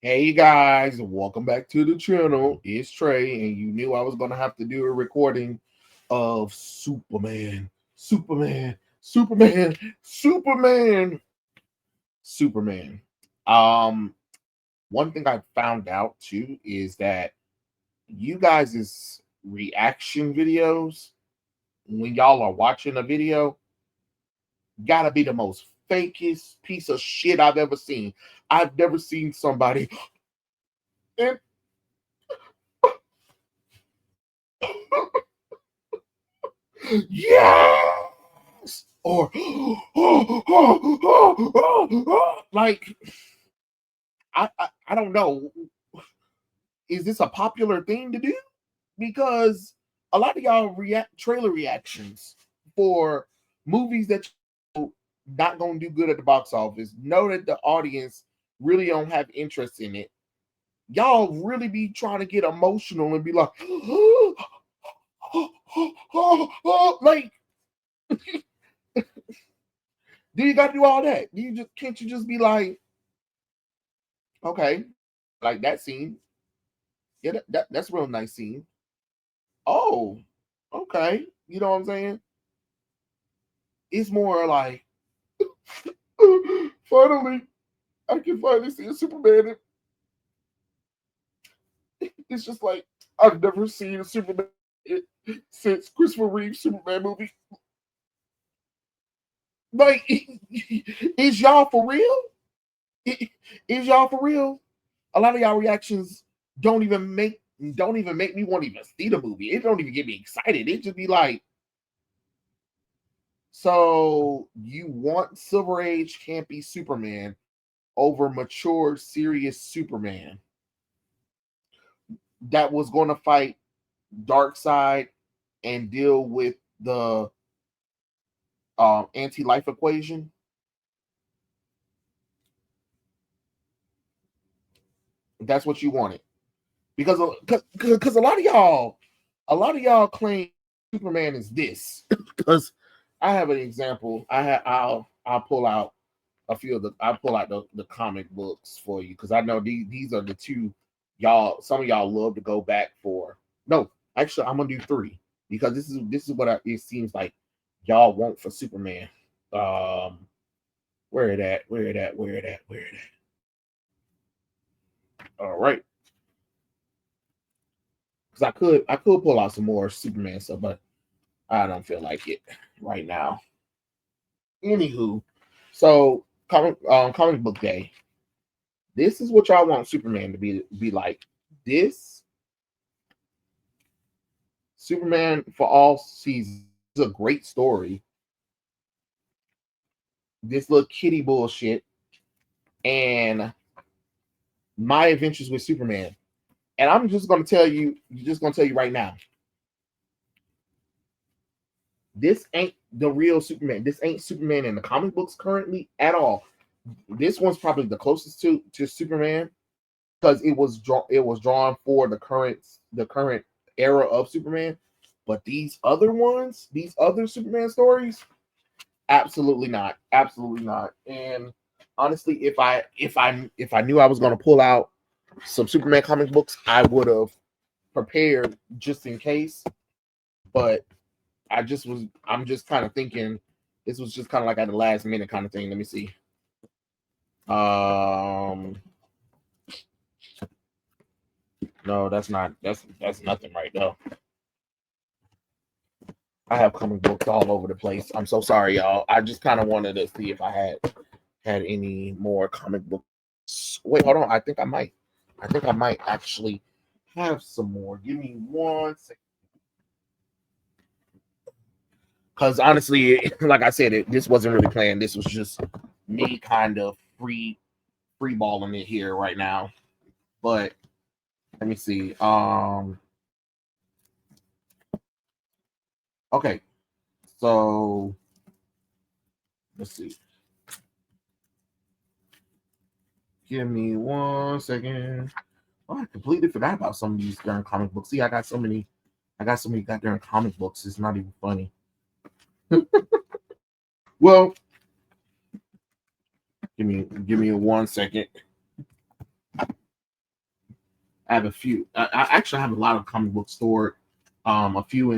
Hey guys, welcome back to the channel. It's Trey, and you knew I was gonna have to do a recording of Superman. Um, One thing I found out too is that you guys' reaction videos, when y'all are watching a video, gotta be the most fakest piece of shit I've ever seen. I've never seen somebody and yes, or like I don't know. Is this a popular thing to do? Because a lot of y'all react trailer reactions for movies that you not gonna do good at the box office, know that the audience really don't have interest in it. Y'all really be trying to get emotional and be like, like, do you got to do all that? Do you just can't you just be like, okay, like that scene? Yeah, that's a real nice scene. Oh, okay. You know what I'm saying? It's more like finally I can finally see a Superman. It's just like I've never seen a Superman since Christopher Reeve's Superman movie. Like, is y'all for real? Is y'all for real? A lot of y'all reactions don't even make me want to even see the movie. It don't even get me excited. It just be like, so you want Silver Age campy Superman over mature, serious Superman that was going to fight Darkseid and deal with the anti-life equation? That's what you wanted because a lot of y'all claim Superman is this. Because I have an example. I'll pull out a few of the I'll pull out the comic books for you because I know these are the two y'all. Some of y'all love to go back for. No, actually, I'm gonna do three because this is what it seems like y'all want for Superman. Um, where it at? Where it at? Where it at? Where it at? All right, because I could pull out some more Superman stuff, but I don't feel like it right now. Anywho, so comic book day. This is what y'all want Superman to be like. This Superman for all seasons is a great story. This little kitty bullshit and my adventures with Superman. And I'm just gonna tell you right now, this ain't the real Superman. This ain't Superman in the comic books currently at all. This one's probably the closest to Superman because it was drawn for the current era of Superman. But these other ones, these other Superman stories, absolutely not, absolutely not. And honestly, if I knew I was gonna pull out some Superman comic books, I would have prepared just in case. But I'm just kind of thinking this was just kind of like at the last minute kind of thing. Let me see. Um, no, that's nothing right now. I have comic books all over the place. I'm so sorry, y'all. I just kind of wanted to see if I had any more comic books. Wait, hold on. I think I might actually have some more. Give me 1 second. Because honestly, like I said, this wasn't really planned. This was just me kind of free balling it here right now. But let me see. Okay. So let's see. Give me 1 second. Oh, I completely forgot about some of these darn comic books. See, I got so many goddamn comic books. It's not even funny. Well, give me 1 second. I have a few. I actually have a lot of comic books stored. A few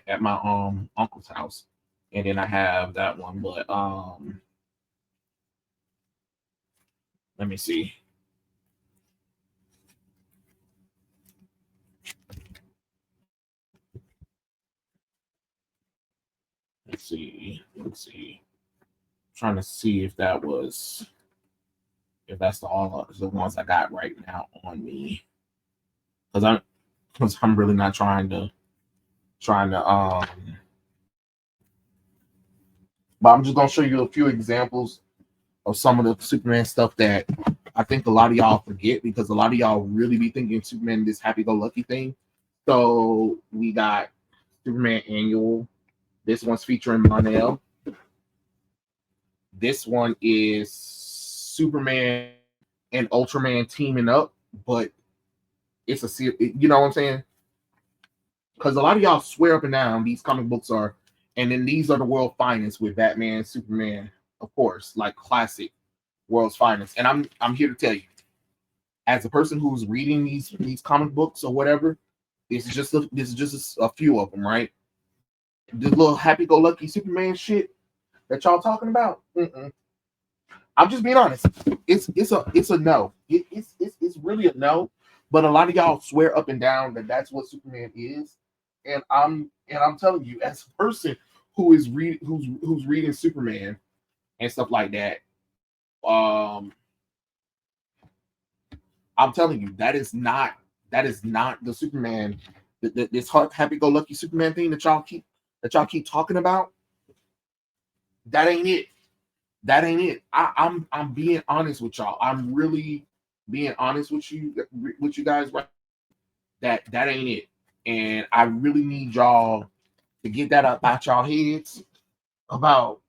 at my uncle's house, and then I have that one. But let me see. Let's see. Let's see. Trying to see if that's all the ones I got right now on me. Because I'm really not trying to but I'm just gonna show you a few examples of some of the Superman stuff that I think a lot of y'all forget, because a lot of y'all really be thinking Superman this happy-go-lucky thing. So we got Superman Annual. This one's featuring Mon-El. This one is Superman and Ultraman teaming up, but it's you know what I'm saying? Because a lot of y'all swear up and down these comic books are, and then these are the world finest with Batman, Superman, of course, like classic world's finest. And I'm here to tell you, as a person who's reading these comic books or whatever, this is just a few of them, right? This little happy-go-lucky Superman shit that y'all talking about. I'm just being honest. It's a no. It's really a no. But a lot of y'all swear up and down that that's what Superman is, and I'm telling you, as a person who's reading Superman and stuff like that, I'm telling you that is not the Superman. This happy-go-lucky Superman thing that y'all keep talking about. That ain't it. That ain't it. I'm being honest with y'all. I'm really being honest with you guys, right? That ain't it. And I really need y'all to get that up out y'all heads about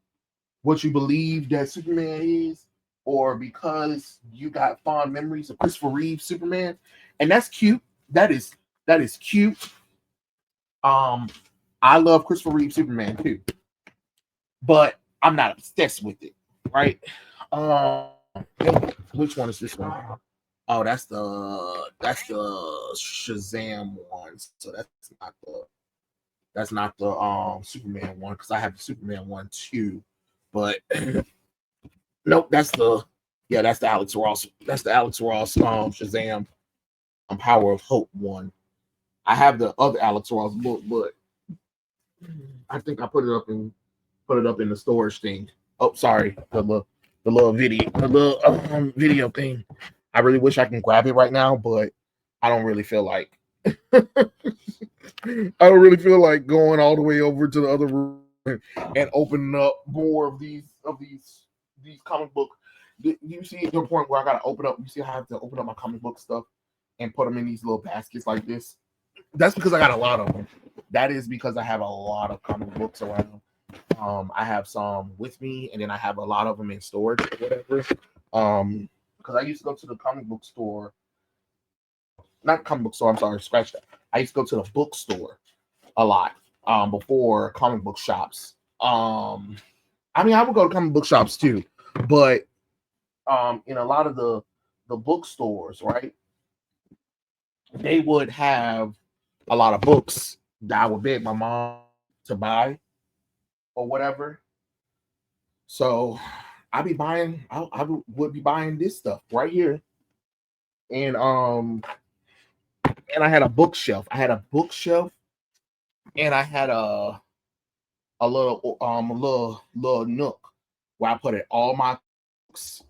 what you believe that Superman is, or because you got fond memories of Christopher Reeve Superman. And that's cute. That is cute. I love Christopher Reeve Superman too, but I'm not obsessed with it, right? Um, which one is this one? Oh, that's the Shazam one. So that's not the Superman one, because I have the Superman one too. But nope, that's the Alex Ross. That's the Alex Ross Shazam Power of Hope one. I have the other Alex Ross book, but I think I put it up in the storage thing. Oh, sorry, the little video thing. I really wish I can grab it right now, but I don't really feel like I don't really feel like going all the way over to the other room and opening up more of these comic book. You see the point where I gotta open up. You see how I have to open up my comic book stuff and put them in these little baskets like this. That's because I got a lot of them. That is because I have a lot of comic books around. I have some with me, and then I have a lot of them in storage or whatever. Because I used to go to the comic book store, not comic book store. I'm sorry, scratch that. I used to go to the bookstore a lot. Before comic book shops. I mean, I would go to comic book shops too, but in a lot of the bookstores, right? They would have a lot of books that I would beg my mom to buy or whatever. So I'd be buying. I would be buying this stuff right here, and I had a bookshelf. I had a bookshelf, and I had a little nook where I put it all my books.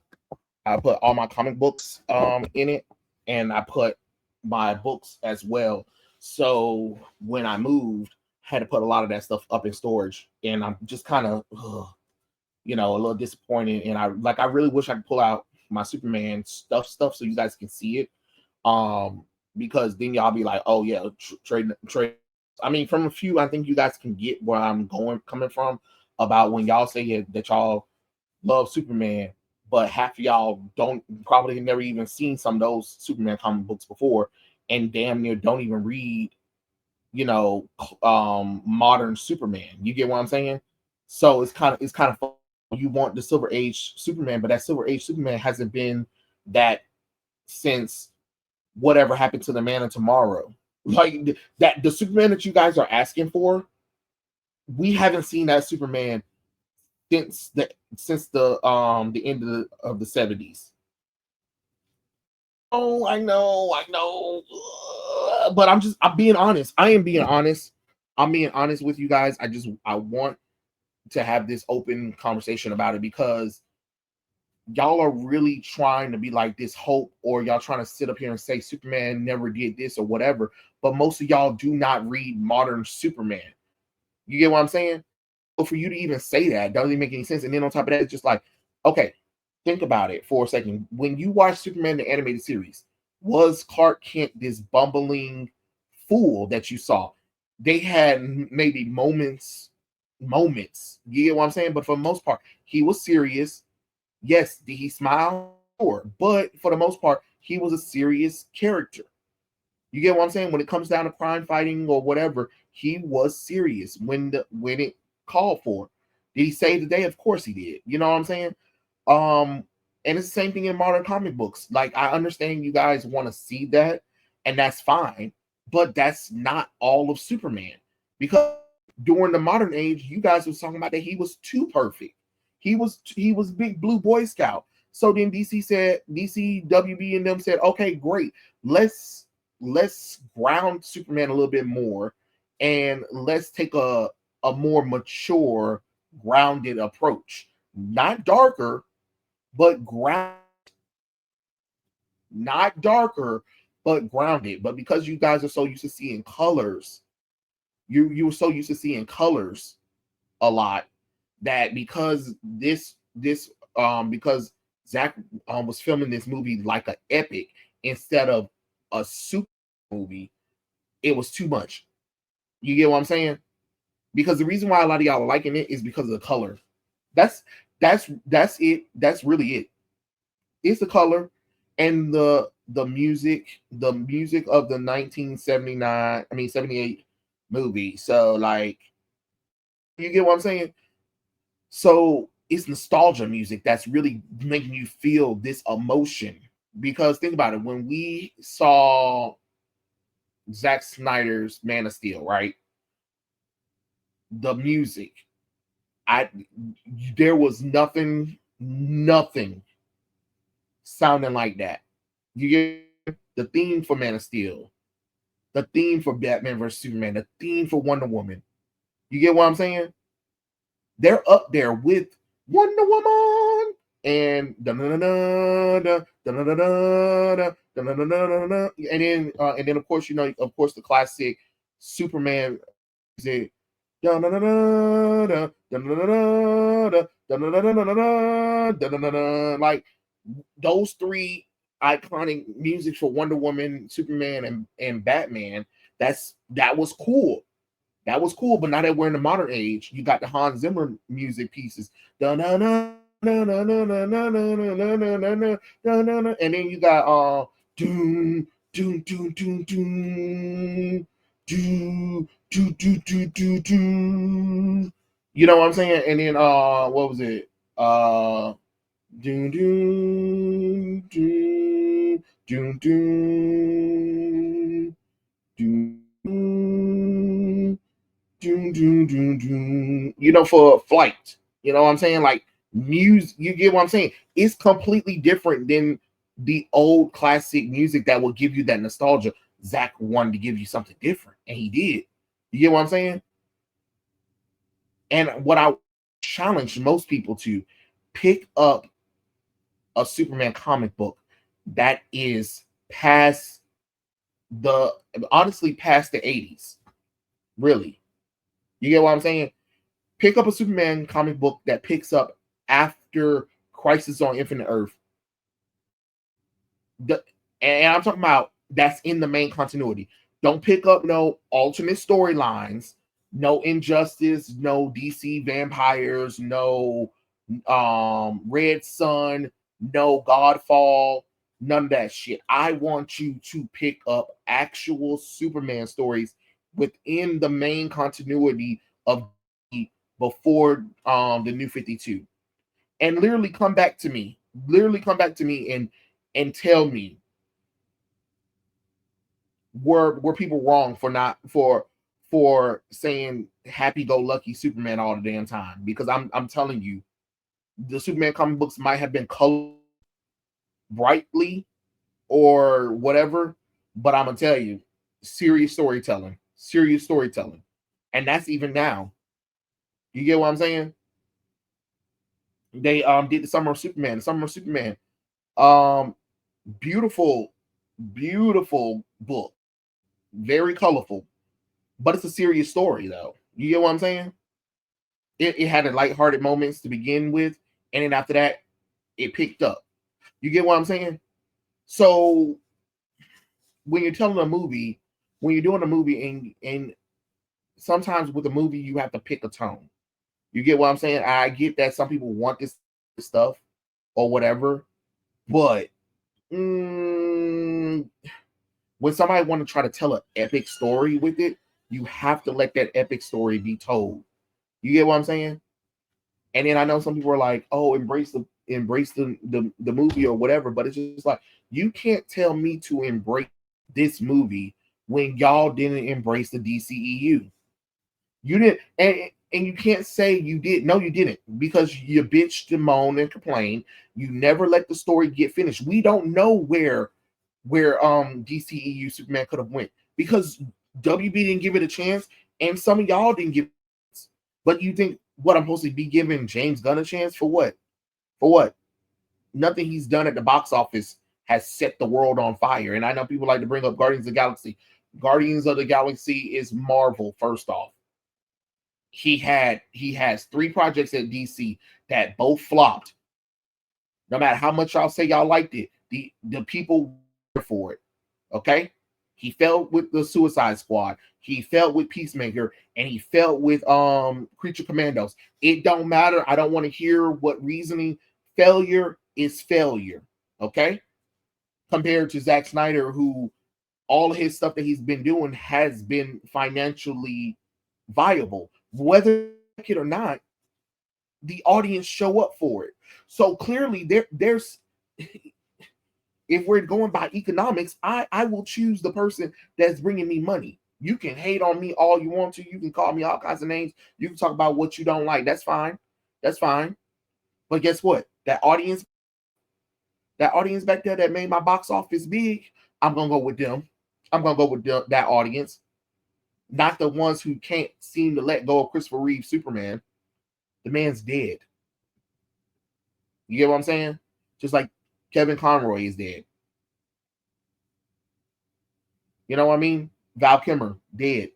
I put all my comic books in it, and I put my books as well. So when I moved, I had to put a lot of that stuff up in storage, and I'm just kind of a little disappointed. And I really wish I could pull out my Superman stuff so you guys can see it. Because then y'all be like, oh yeah, trade. I mean, from a few, I think you guys can get where I'm coming from about when y'all say that y'all love Superman, but half of y'all don't probably never even seen some of those Superman comic books before, and damn near don't even read, modern Superman. You get what I'm saying? So it's kind of fun. You want the Silver Age Superman, but that Silver Age Superman hasn't been that since whatever happened to the Man of Tomorrow. Like that, the Superman that you guys are asking for, we haven't seen that Superman since the end of the 70s. Oh, I know. But I'm being honest. I am being honest. I'm being honest with you guys. I want to have this open conversation about it because y'all are really trying to be like this hope, or y'all trying to sit up here and say Superman never did this or whatever. But most of y'all do not read modern Superman. You get what I'm saying? But for you to even say that doesn't even make any sense. And then on top of that, it's just like, okay, think about it for a second. When you watch Superman the animated series, was Clark Kent this bumbling fool that you saw? They had maybe moments. You get what I'm saying? But for the most part, he was serious. Yes, did he smile? Sure. But for the most part, he was a serious character. You get what I'm saying? When it comes down to crime fighting or whatever, he was serious when it called for. Did he save the day? Of course he did. You know what I'm saying? And it's the same thing in modern comic books. Like, I understand you guys want to see that, and that's fine, but that's not all of Superman. Because during the modern age, you guys was talking about that he was too perfect. He was big blue Boy Scout. So then DC WB and them said, okay, great. Let's ground Superman a little bit more, and let's take a more mature, grounded approach. Not darker, but not darker, but grounded. But because you guys are so used to seeing colors, you were so used to seeing colors a lot, that because Zach was filming this movie like an epic instead of a super movie, it was too much. You get what I'm saying? Because the reason why a lot of y'all are liking it is because of the color. That's that's it. That's really it. It's the color and the music, of the 1979, 78 movie. So like, you get what I'm saying? So it's nostalgia music that's really making you feel this emotion. Because think about it, when we saw Zack Snyder's Man of Steel, right? The music, I there was nothing sounding like that. You get the theme for Man of Steel, the theme for Batman vs Superman, the theme for Wonder Woman. You get what I'm saying? They're up there with Wonder Woman and and then of course, of course, the classic Superman music. Like those three iconic music for Wonder Woman, Superman, and Batman. That was cool. That was cool, but now that we're in the modern age, you got the Hans Zimmer music pieces. And then you got doom doom doom doom doom doom doom doom doom doom. You know what I'm saying? And then what was it? Doom doom doom doom doom doom. Doom, doom, doom, doom, for Flight. You know what I'm saying? Like music, you get what I'm saying? It's completely different than the old classic music that will give you that nostalgia. Zach wanted to give you something different, and he did. You get what I'm saying? And what I challenge most people to pick up a Superman comic book that is past honestly past the 80s. Really. You get what I'm saying? Pick up a Superman comic book that picks up after Crisis on Infinite Earth. And I'm talking about that's in the main continuity. Don't pick up no alternate storylines, no Injustice, no DC Vampires, no Red Sun, no Godfall, none of that shit. I want you to pick up actual Superman stories within the main continuity of before the New 52, and literally come back to me and tell me were people wrong for saying happy-go-lucky Superman all the damn time? Because I'm telling you, the Superman comic books might have been colored brightly or whatever, but I'm gonna tell you, serious storytelling, and that's even now. You get what I'm saying? They did the Summer of Superman, um, beautiful, beautiful book, very colorful, but it's a serious story though. You get what I'm saying? It had a lighthearted moments to begin with, and then after that, it picked up. You get what I'm saying? So when you're telling a movie, when you're doing a movie, and sometimes with a movie you have to pick a tone. You get what I'm saying? I get that some people want this stuff or whatever, but when somebody want to try to tell an epic story with it, you have to let that epic story be told. You get what I'm saying? And then I know some people are like, "Oh, embrace the movie or whatever," but it's just like you can't tell me to embrace this movie when y'all didn't embrace the DCEU. You didn't, and you can't say you did. No, you didn't, because you bitched and moaned and complained. You never let the story get finished. We don't know where DCEU Superman could have went because WB didn't give it a chance, and some of y'all didn't give it a chance. But you think what I'm supposed to be giving James Gunn a chance for what? For what? Nothing he's done at the box office has set the world on fire. And I know people like to bring up Guardians of the Galaxy. Guardians of the Galaxy is Marvel, first off. He has 3 projects at DC that both flopped. No matter how much y'all say y'all liked it, the people were for it. Okay? He failed with the Suicide Squad. He failed with Peacemaker, and he failed with Creature Commandos. It don't matter. I don't want to hear what reasoning. Failure is failure. Okay? Compared to Zack Snyder, who all of his stuff that he's been doing has been financially viable. Whether like it or not, the audience show up for it. So clearly there's if we're going by economics, I will choose the person that's bringing me money. You can hate on me all you want to. You can call me all kinds of names. You can talk about what you don't like. That's fine. That's fine. But guess what? That audience back there that made my box office big, I'm going to go with them. I'm going to go with that audience. Not the ones who can't seem to let go of Christopher Reeve Superman. The man's dead. You get what I'm saying? Just like Kevin Conroy is dead. You know what I mean? Val Kilmer, dead.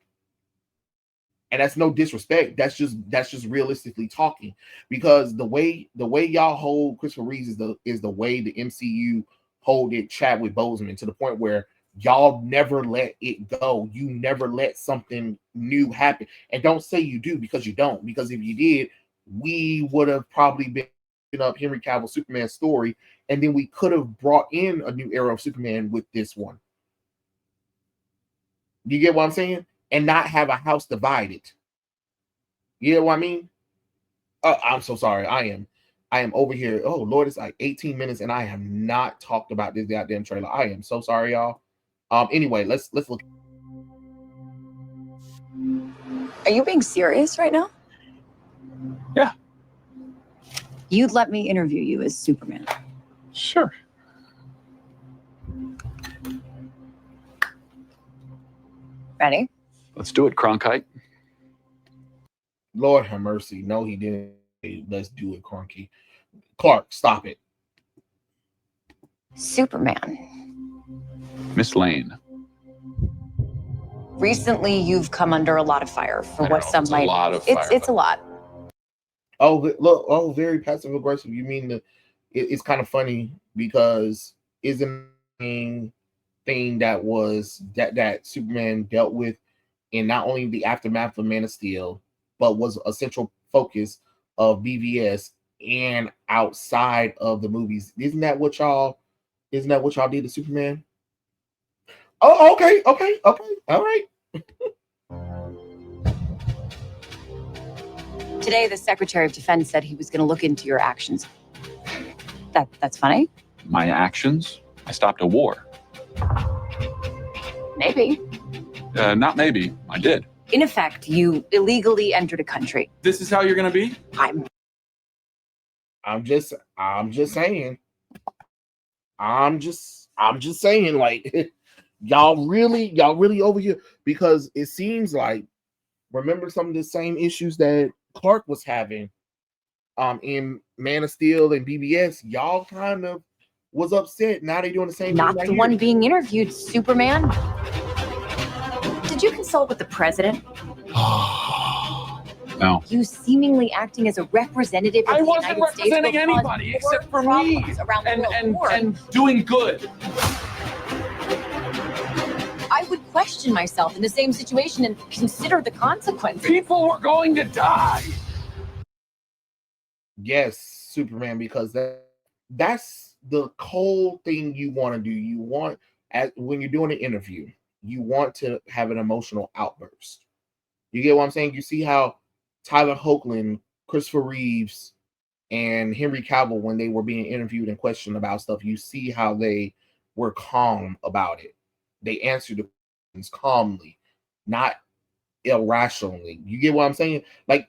And that's no disrespect. That's just realistically talking. Because the way y'all hold Christopher Reeves is the way the MCU hold it Chadwick Boseman, to the point where y'all never let it go. You never let something new happen. And don't say you do, because you don't. Because if you did, we would have probably been up Henry Cavill Superman story, and then we could have brought in a new era of Superman with this one. You get what I'm saying? And not have a house divided. You know what I mean? Oh, I'm so sorry. I am over here. Oh Lord, it's like 18 minutes, and I have not talked about this goddamn trailer. I am so sorry, y'all. Anyway, let's look. Are you being serious right now? Yeah. You'd let me interview you as Superman? Sure. Ready? Let's do it, Cronkite. Lord have mercy. No, he didn't. Let's do it, Cronky. Clark, stop it. Superman. Miss Lane. Recently, you've come under a lot of fire for what some might. A lot of fire. It's a lot. Oh, look. Oh, very passive aggressive. You mean it's kind of funny because isn't thing that was that Superman dealt with in not only the aftermath of Man of Steel, but was a central focus of BVS and outside of the movies. Isn't that what y'all did to Superman? Oh, okay. All right. Today, the Secretary of Defense said he was going to look into your actions. That's funny. My actions? I stopped a war. Maybe. Not maybe. I did. In effect, you illegally entered a country. This is how you're gonna be? I'm just saying. I'm just saying, like, y'all really over here, because it seems like, remember some of the same issues that Clark was having in Man of Steel and BBS. Y'all kind of was upset. Now they're doing the same not thing right the here. one being interviewed, Superman. Did you consult with the president? No. You seemingly acting as a representative of I the wasn't United States representing will cause anybody more except for me problems around the world. and doing good. I would question myself in the same situation and consider the consequences. People were going to die. Yes, Superman, because that's the cold thing you want to do. You want, when you're doing an interview, you want to have an emotional outburst. You get what I'm saying? You see how Tyler Hoechlin, Christopher Reeves, and Henry Cavill, when they were being interviewed and questioned about stuff, you see how they were calm about it. They answered the questions calmly, not irrationally. You get what I'm saying? Like,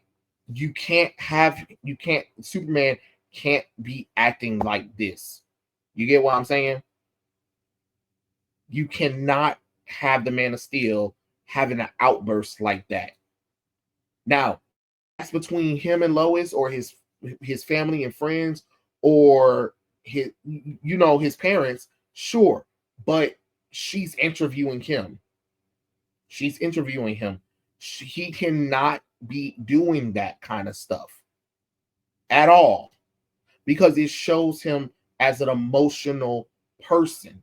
Superman can't be acting like this. You get what I'm saying? You cannot have the Man of Steel having an outburst like that. Now, that's between him and Lois, or his family and friends, or his parents, sure. But she's interviewing him. He cannot be doing that kind of stuff at all, because it shows him as an emotional person.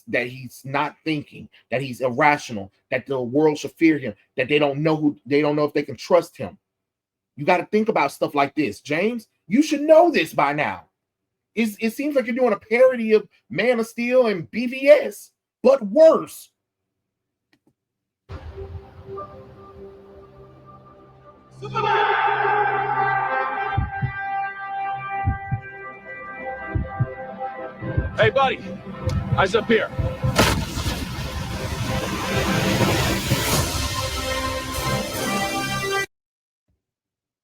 That he's not thinking, that he's irrational, that the world should fear him, that they don't know if they can trust him. You got to think about stuff like this, James. You should know this by now. It seems like you're doing a parody of Man of Steel and BVS, but worse. Hey, buddy. Eyes up here.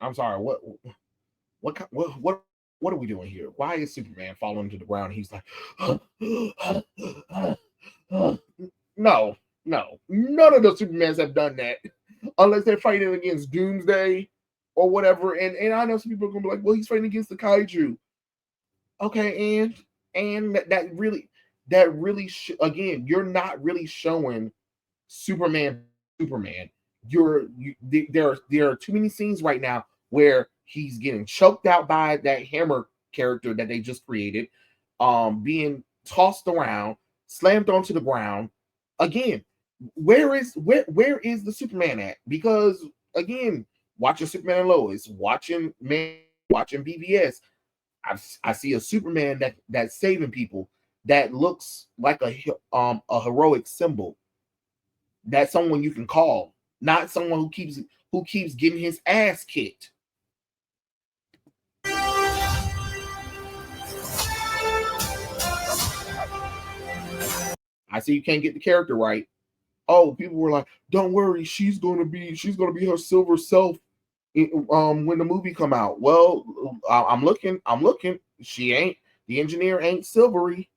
I'm sorry. What are we doing here? Why is Superman falling to the ground? He's like, no. None of the Supermans have done that, unless they're fighting against Doomsday or whatever. And I know some people are gonna be like, well, he's fighting against the kaiju. Okay, and that really again, you're not really showing Superman. There are too many scenes right now where he's getting choked out by that Hammer character that they just created, being tossed around, slammed onto the ground. Again, where is the Superman at? Because again, watching Superman and Lois, watching BVS, I see a Superman that's saving people, that looks like a heroic symbol. That's someone you can call, not someone who keeps getting his ass kicked. I see you can't get the character right. Oh, people were like, "Don't worry, she's gonna be her silver self when the movie come out." Well, I'm looking. She ain't. The engineer ain't silvery.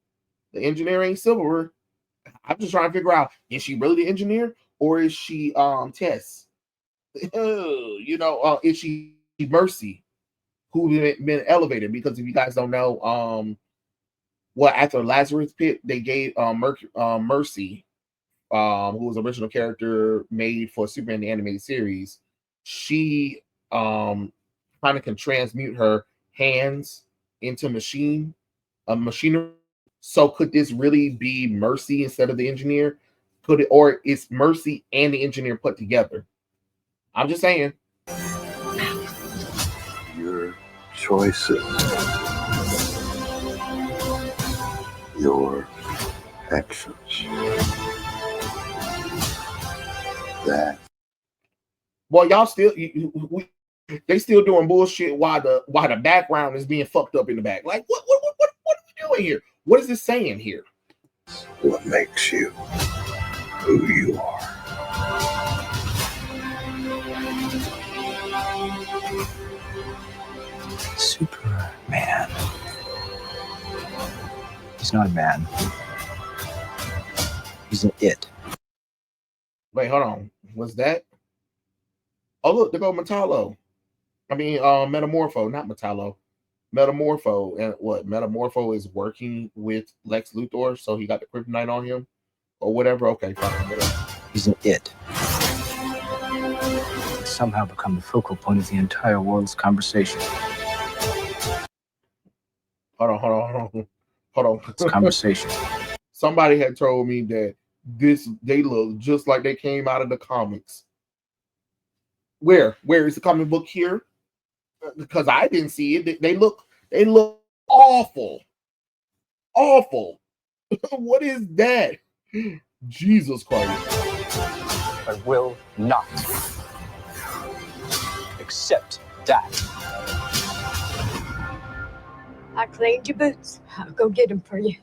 The engineer ain't silver. I'm just trying to figure out, is she really the engineer, or is she Tess? Is she Mercy, who been elevated? Because if you guys don't know, after Lazarus Pit, they gave Mercy, who was an original character made for Superman the animated series. She kind of can transmute her hands into machinery. So could this really be Mercy instead of the engineer? Could it, or is Mercy and the engineer put together? I'm just saying. Your choices, your actions. That. Well, y'all still, they still doing bullshit while the background is being fucked up in the back. Like, what are we doing here? What is this saying here? What makes you who you are. Superman. He's not a man. He's an it. Wait, hold on. What's that? Oh, look, there go Metallo. I mean, Metamorpho, not Metallo. Metamorpho. And what? Metamorpho is working with Lex Luthor, so he got the kryptonite on him or whatever. Okay, fine. Whatever. He's an it. Somehow become the focal point of the entire world's conversation. Hold on. It's a conversation. Somebody had told me that they look just like they came out of the comics. Where is the comic book here? Because I didn't see it. They look awful. What is that? Jesus Christ. I will not accept that. I cleaned your boots. I'll go get them for you.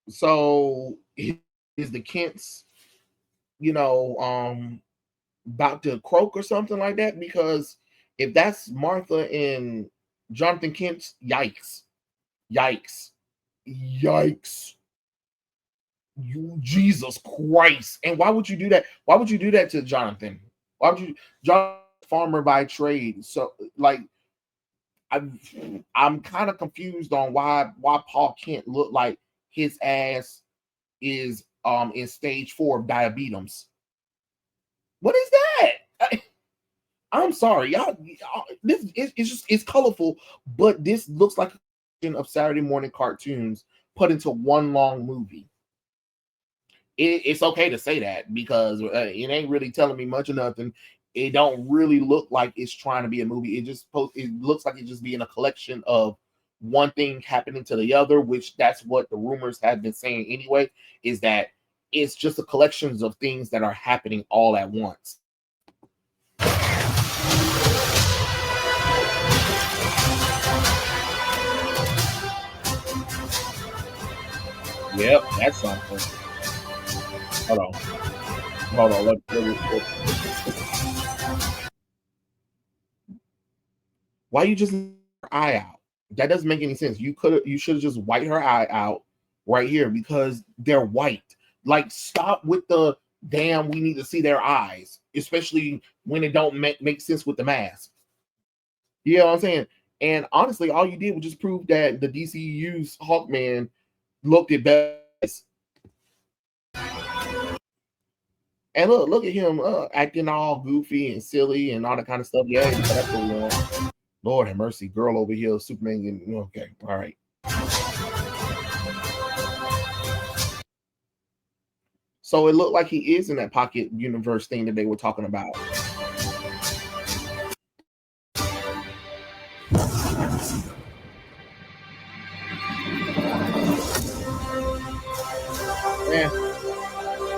So is the Kents, about to croak or something like that? Because if that's Martha and Jonathan Kent, yikes. You Jesus Christ. And why would you do that? Why would you do that to Jonathan? Jonathan, farmer by trade? So like I'm kind of confused on why Paul Kent look like his ass is in stage 4 of diabetes. What is that? I'm sorry, y'all. This it's colorful, but this looks like a of Saturday morning cartoons put into one long movie. It's okay to say that because it ain't really telling me much of nothing. It don't really look like it's trying to be a movie. It looks like it's just being a collection of one thing happening to the other, which that's what the rumors have been saying anyway, is that it's just a collection of things that are happening all at once. Yep, that's something. Hold on. Let Why you just her eye out? That doesn't make any sense. You should have just white her eye out right here because they're white. Like, stop with the damn. We need to see their eyes, especially when it don't make sense with the mask. You know what I'm saying? And honestly, all you did was just prove that the DCU's Hawkman looked at best. And look at him acting all goofy and silly and all that kind of stuff. Yeah, that's what we want. Lord have mercy, girl over here, Superman. Okay, all right. So it looked like he is in that pocket universe thing that they were talking about.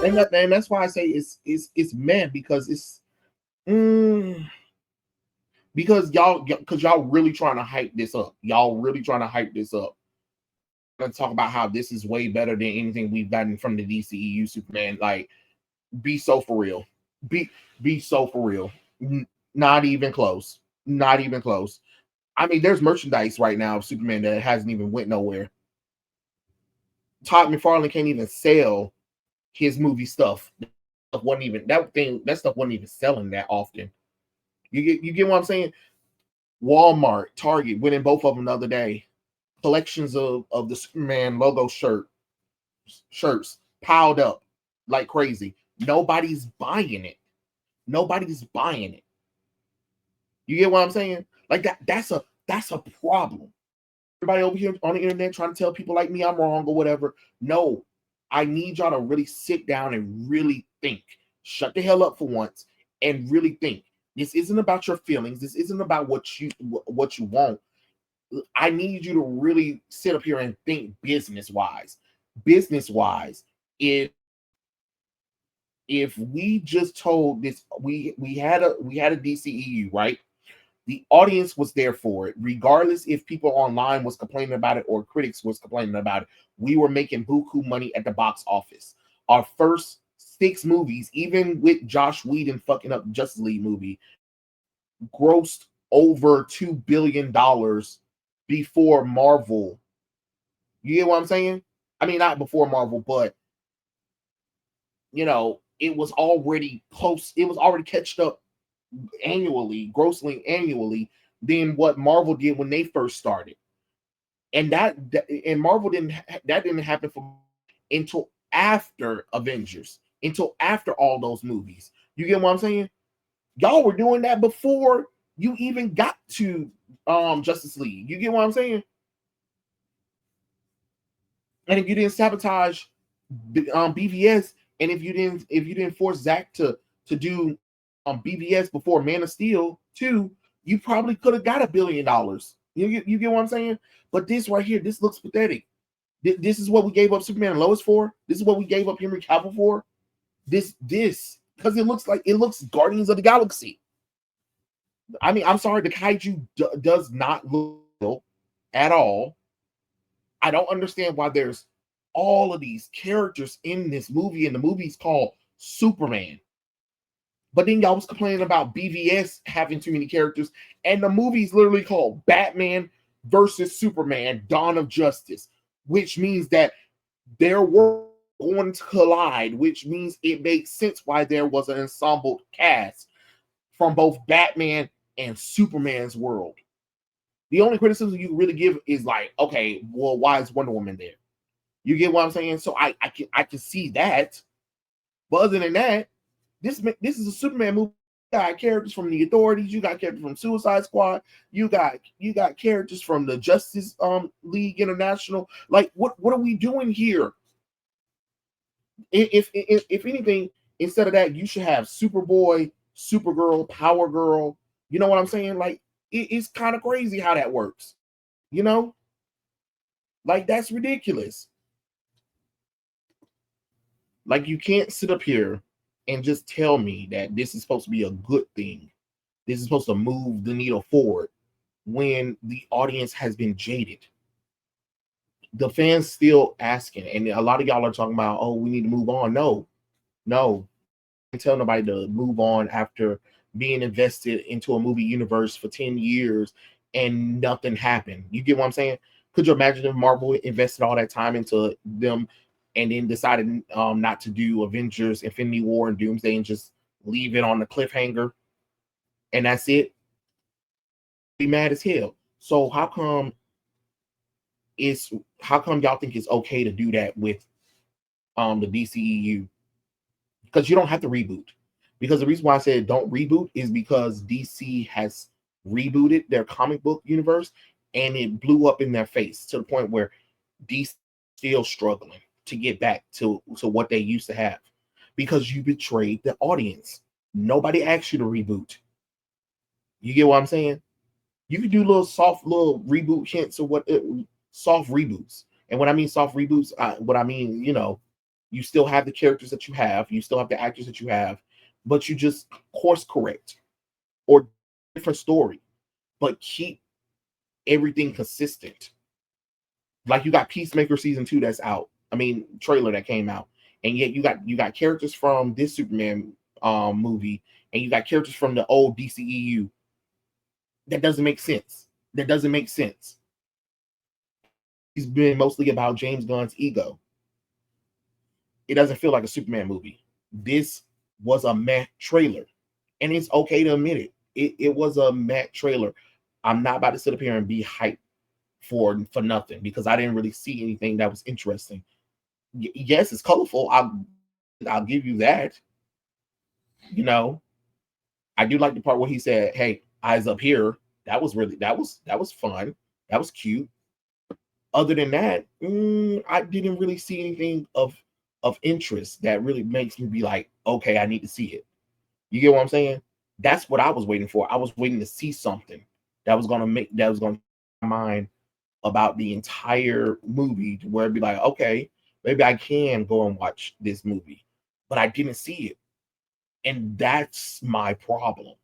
And that's why I say it's mad because it's because y'all really trying to hype this up. Let's talk about how this is way better than anything we've gotten from the DCEU Superman. Like, be so for real. Be so for real. Not even close. I mean, there's merchandise right now of Superman that hasn't even went nowhere. Todd McFarlane can't even sell his movie stuff. That stuff wasn't even selling that often. You get what I'm saying? Walmart, Target, went in both of them the other day. Collections of the Superman logo shirts piled up like crazy. Nobody's buying it. You get what I'm saying? Like that's a problem. Everybody over here on the internet trying to tell people like me I'm wrong or whatever. No, I need y'all to really sit down and really think. Shut the hell up for once and really think. This isn't about your feelings. This isn't about what you want. I need you to really sit up here and think business-wise. Business-wise, if we just told this, we had a DCEU, right? The audience was there for it, regardless if people online was complaining about it or critics was complaining about it. We were making buku money at the box office. Our first 6 movies, even with Josh Whedon fucking up Justice League movie, grossed over $2 billion before Marvel. You get what I'm saying? I mean, not before Marvel, but you know, it was already close. It was already catched up annually, grossly annually, than what Marvel did when they first started. And and Marvel didn't happen until after Avengers, until after all those movies. You get what I'm saying? Y'all were doing that before you even got to Justice League. You get what I'm saying? And if you didn't sabotage BVS, and if you didn't force Zack to do BVS before Man of Steel 2, you probably could have got $1 billion. You get what I'm saying? But this right here, this looks pathetic. This is what we gave up Superman and Lois for. This is what we gave up Henry Cavill for. This because it looks Guardians of the Galaxy. I mean, I'm sorry, the kaiju does not look real at all. I don't understand why there's all of these characters in this movie, and the movie's called Superman. But then y'all was complaining about BVS having too many characters, and the movie's literally called Batman versus Superman: Dawn of Justice, which means that there were going to collide, which means it makes sense why there was an ensemble cast from both Batman and Superman's world. The only criticism you really give is like, okay, well, why is Wonder Woman there? You get what I'm saying? So I can see that. But other than that, this is a Superman movie. You got characters from the Authorities, you got characters from Suicide Squad, you got characters from the Justice League International. Like, what are we doing here? If anything, instead of that, you should have Superboy, Supergirl, Power Girl. You know what I'm saying? Like, it's kind of crazy how that works. You know? Like, that's ridiculous. Like, you can't sit up here and just tell me that this is supposed to be a good thing. This is supposed to move the needle forward when the audience has been jaded. The fans still asking, and a lot of y'all are talking about, oh, we need to move on. No. I tell nobody to move on after being invested into a movie universe for 10 years and nothing happened. You get what I'm saying? Could you imagine if Marvel invested all that time into them and then decided not to do Avengers, Infinity War, and Doomsday and just leave it on the cliffhanger? And that's it? Be mad as hell. So how come y'all think it's okay to do that with the DCEU? Because you don't have to reboot. Because the reason why I said don't reboot is because DC has rebooted their comic book universe and it blew up in their face to the point where DC still struggling to get back to what they used to have because you betrayed the audience. Nobody asked you to reboot. You get what I'm saying? You can do soft reboot hints or soft reboots. And when I mean soft reboots, what I mean, you know, you still have the characters that you have, you still have the actors that you have, but you just course correct or different story, but keep everything consistent. Like you got Peacemaker season 2 that's out. I mean, trailer that came out, and yet you got characters from this Superman movie, and you got characters from the old DCEU. That doesn't make sense. It's been mostly about James Gunn's ego. It doesn't feel like a Superman movie. This was a meh trailer, and it's okay to admit it. It was a meh trailer. I'm not about to sit up here and be hyped for nothing because I didn't really see anything that was interesting. Yes, it's colorful. I'll give you that. You know, I do like the part where he said, "Hey, eyes up here." That was fun. That was cute. Other than that, I didn't really see anything of interest that really makes me be like, okay, I need to see it. You get what I'm saying? That's what I was waiting for. I was waiting to see something that was going to change my mind about the entire movie to where it'd be like, okay, maybe I can go and watch this movie, but I didn't see it. And that's my problem.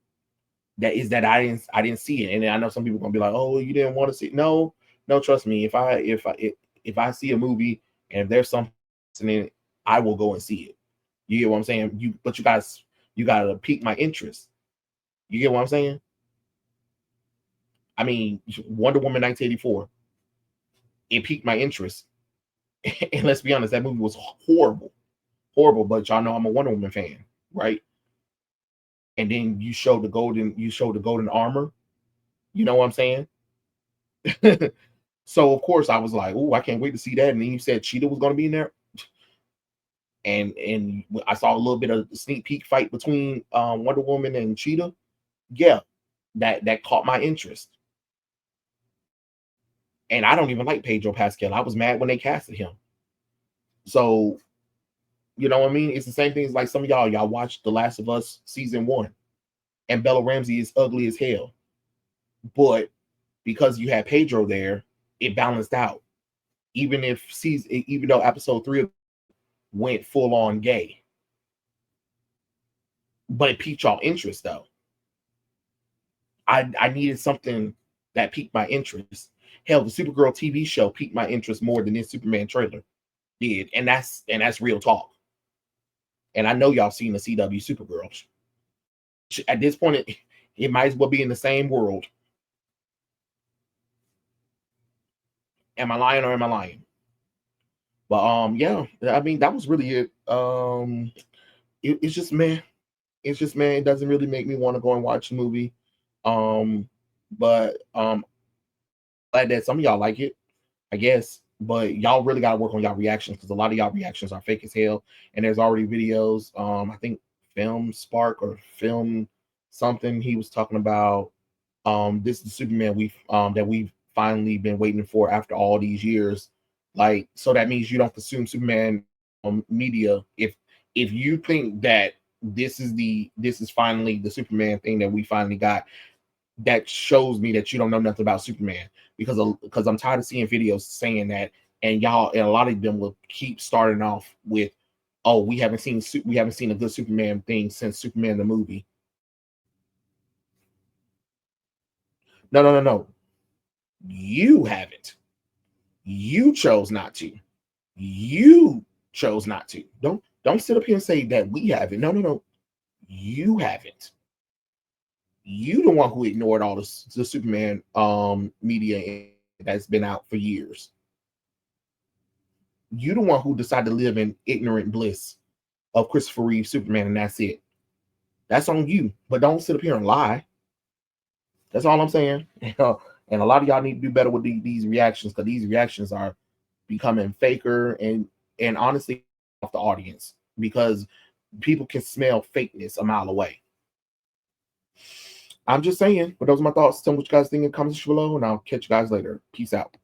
that I didn't see it. And I know some people are gonna be like, oh, you didn't want to see it. No, trust me. If I see a movie and if there's something in it, I will go and see it. You get what I'm saying? But you gotta pique my interest. You get what I'm saying? I mean, Wonder Woman 1984, it piqued my interest. And let's be honest, that movie was horrible. But y'all know I'm a Wonder Woman fan, right? And then you showed the golden armor. You know what I'm saying? So of course I was like, oh, I can't wait to see that. And then you said Cheetah was going to be in there. And I saw a little bit of the sneak peek fight between Wonder Woman and Cheetah. Yeah, that caught my interest. And I don't even like Pedro Pascal. I was mad when they casted him. So, you know what I mean? It's the same thing as like some of y'all watched The Last of Us season 1, and Bella Ramsey is ugly as hell. But because you had Pedro there, it balanced out. Even though episode 3 went full on gay. But it piqued y'all interest though. I needed something that piqued my interest. Hell, the Supergirl TV show piqued my interest more than this Superman trailer did. And that's real talk. And I know y'all seen the CW Supergirl. At this point, it might as well be in the same world. Am I lying or am I lying? But yeah, I mean, that was really it. It's just, man. It's just, man, it doesn't really make me want to go and watch the movie. But glad that some of y'all like it, I guess. But y'all really gotta work on y'all reactions, because a lot of y'all reactions are fake as hell. And there's already videos. I think Film Spark or Film something, he was talking about this is the Superman that we've finally been waiting for after all these years. Like, so that means you don't consume Superman media if you think that this is finally the Superman thing that we finally got. That shows me that you don't know nothing about Superman, because I'm tired of seeing videos saying that, and a lot of them will keep starting off with, oh, we haven't seen a good Superman thing since Superman the movie. No. You haven't. You chose not to. You chose not to. Don't sit up here and say that we haven't. No. You haven't. You the one who ignored all the Superman media that's been out for years. You the one who decided to live in ignorant bliss of Christopher Reeve Superman, and that's it. That's on you. But don't sit up here and lie. That's all I'm saying. And a lot of y'all need to do better with these reactions, because these reactions are becoming faker and honestly off the audience, because people can smell fakeness a mile away. I'm just saying, but those are my thoughts. Tell me what you guys think in the comments below, and I'll catch you guys later. Peace out.